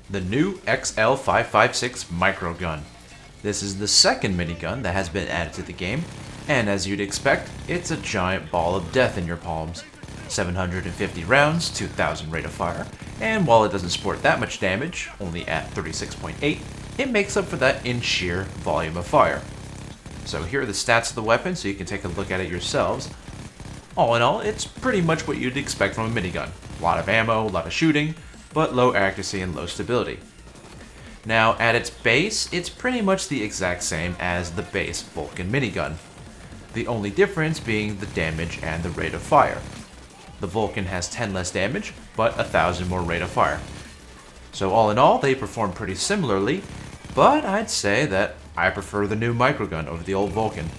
the new XL5.56 Microgun. This is the second minigun that has been added to the game, and as you'd expect, it's a giant ball of death in your palms. 750 rounds, 2000 rate of fire, and while it doesn't support that much damage, only at 36.8, it makes up for that in sheer volume of fire. So here are the stats of the weapon so you can take a look at it yourselves. All in all, it's pretty much what you'd expect from a minigun. A lot of ammo, a lot of shooting, but low accuracy and low stability. Now, at its base, it's pretty much the exact same as the base Vulcan minigun. The only difference being the damage and the rate of fire. The Vulcan has 10 less damage, but 1000 more rate of fire. So all in all, they perform pretty similarly, but I'd say that I prefer the new Microgun over the old Vulcan.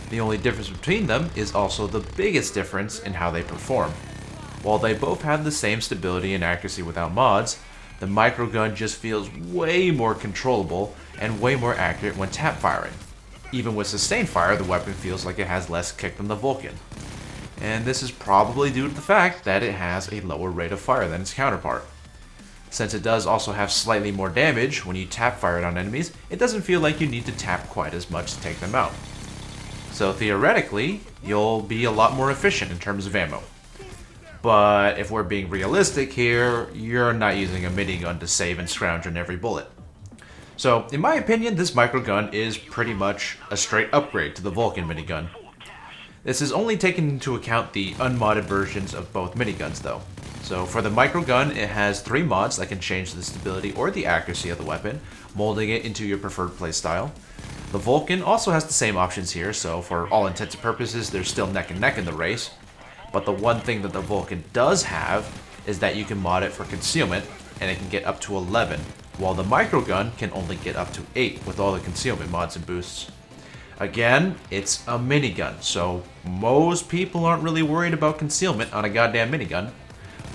The only difference between them is also the biggest difference in how they perform. While they both have the same stability and accuracy without mods, the Microgun just feels way more controllable and way more accurate when tap firing. Even with sustained fire, the weapon feels like it has less kick than the Vulcan. And this is probably due to the fact that it has a lower rate of fire than its counterpart. Since it does also have slightly more damage when you tap fire it on enemies, it doesn't feel like you need to tap quite as much to take them out. So theoretically, you'll be a lot more efficient in terms of ammo. But if we're being realistic here, you're not using a minigun to save and scrounge on every bullet. So, in my opinion, this Microgun is pretty much a straight upgrade to the Vulcan minigun. This is only taking into account the unmodded versions of both miniguns though. So for the Microgun, it has 3 mods that can change the stability or the accuracy of the weapon, molding it into your preferred playstyle. The Vulcan also has the same options here, so for all intents and purposes, they're still neck and neck in the race. But the one thing that the Vulcan does have is that you can mod it for concealment, and it can get up to 11, while the Microgun can only get up to 8 with all the concealment mods and boosts. Again, it's a minigun, so most people aren't really worried about concealment on a goddamn minigun.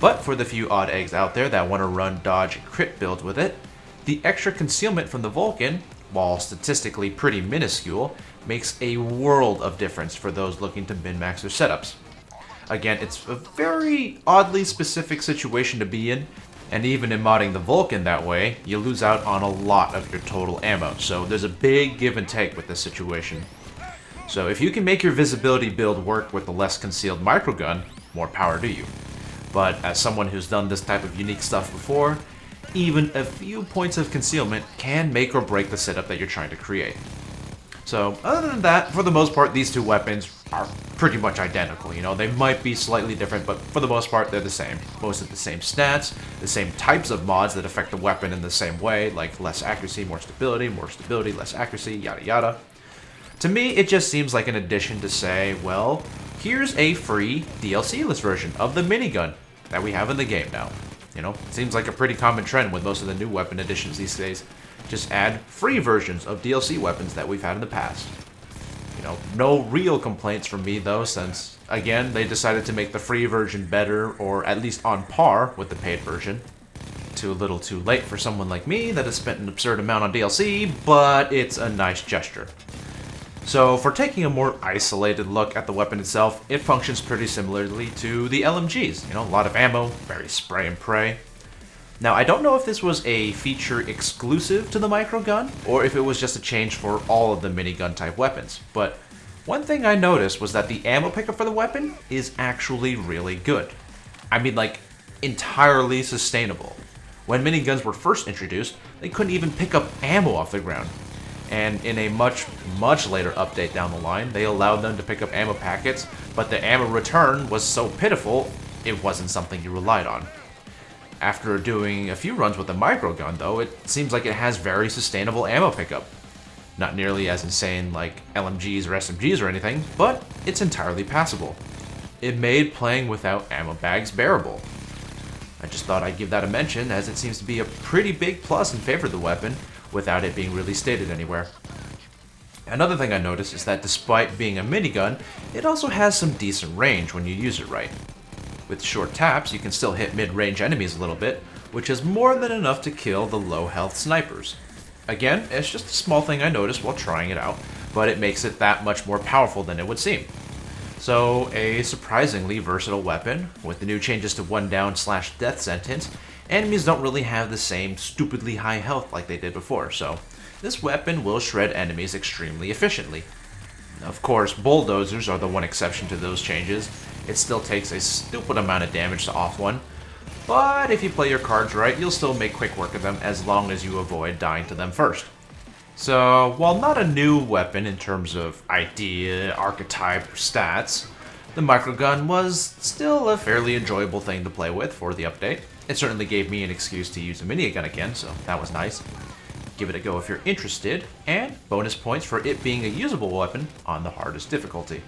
But for the few odd eggs out there that want to run dodge and crit builds with it, the extra concealment from the Vulcan, while statistically pretty minuscule, makes a world of difference for those looking to min-max their setups. Again, it's a very oddly specific situation to be in, and even in modding the Vulcan that way, you lose out on a lot of your total ammo, so there's a big give and take with this situation. So if you can make your visibility build work with the less concealed Microgun, more power to you. But as someone who's done this type of unique stuff before, even a few points of concealment can make or break the setup that you're trying to create. So other than that, for the most part, these two weapons are pretty much identical. You know, they might be slightly different, but for the most part, they're the same. Most of the same stats, the same types of mods that affect the weapon in the same way, like less accuracy, more stability, less accuracy, yada yada. To me, it just seems like an addition to say, well, here's a free DLC-less version of the minigun that we have in the game now. You know, it seems like a pretty common trend with most of the new weapon additions these days. Just add free versions of DLC weapons that we've had in the past. You know, no real complaints from me though, since, again, they decided to make the free version better, or at least on par with the paid version. Too little too late for someone like me that has spent an absurd amount on DLC, but it's a nice gesture. So for taking a more isolated look at the weapon itself, it functions pretty similarly to the LMGs. You know, a lot of ammo, very spray and pray. Now, I don't know if this was a feature exclusive to the Microgun, or if it was just a change for all of the minigun type weapons, but one thing I noticed was that the ammo pickup for the weapon is actually really good. I mean, like, entirely sustainable. When miniguns were first introduced, they couldn't even pick up ammo off the ground. And in a much later update down the line, they allowed them to pick up ammo packets, but the ammo return was so pitiful, it wasn't something you relied on. After doing a few runs with the Microgun though, it seems like it has very sustainable ammo pickup. Not nearly as insane like LMGs or SMGs or anything, but it's entirely passable. It made playing without ammo bags bearable. I just thought I'd give that a mention, as it seems to be a pretty big plus in favor of the weapon, without it being really stated anywhere. Another thing I noticed is that despite being a minigun, it also has some decent range when you use it right. With short taps, you can still hit mid-range enemies a little bit, which is more than enough to kill the low-health snipers. Again, it's just a small thing I noticed while trying it out, but it makes it that much more powerful than it would seem. So, a surprisingly versatile weapon, with the new changes to one down/death sentence, enemies don't really have the same stupidly high health like they did before, so this weapon will shred enemies extremely efficiently. Of course, bulldozers are the one exception to those changes. It still takes a stupid amount of damage to off one, but if you play your cards right, you'll still make quick work of them as long as you avoid dying to them first. So, while not a new weapon in terms of idea, archetype, or stats, the microgun was still a fairly enjoyable thing to play with for the update. It certainly gave me an excuse to use a minigun again, so that was nice. Give it a go if you're interested, and bonus points for it being a usable weapon on the hardest difficulty.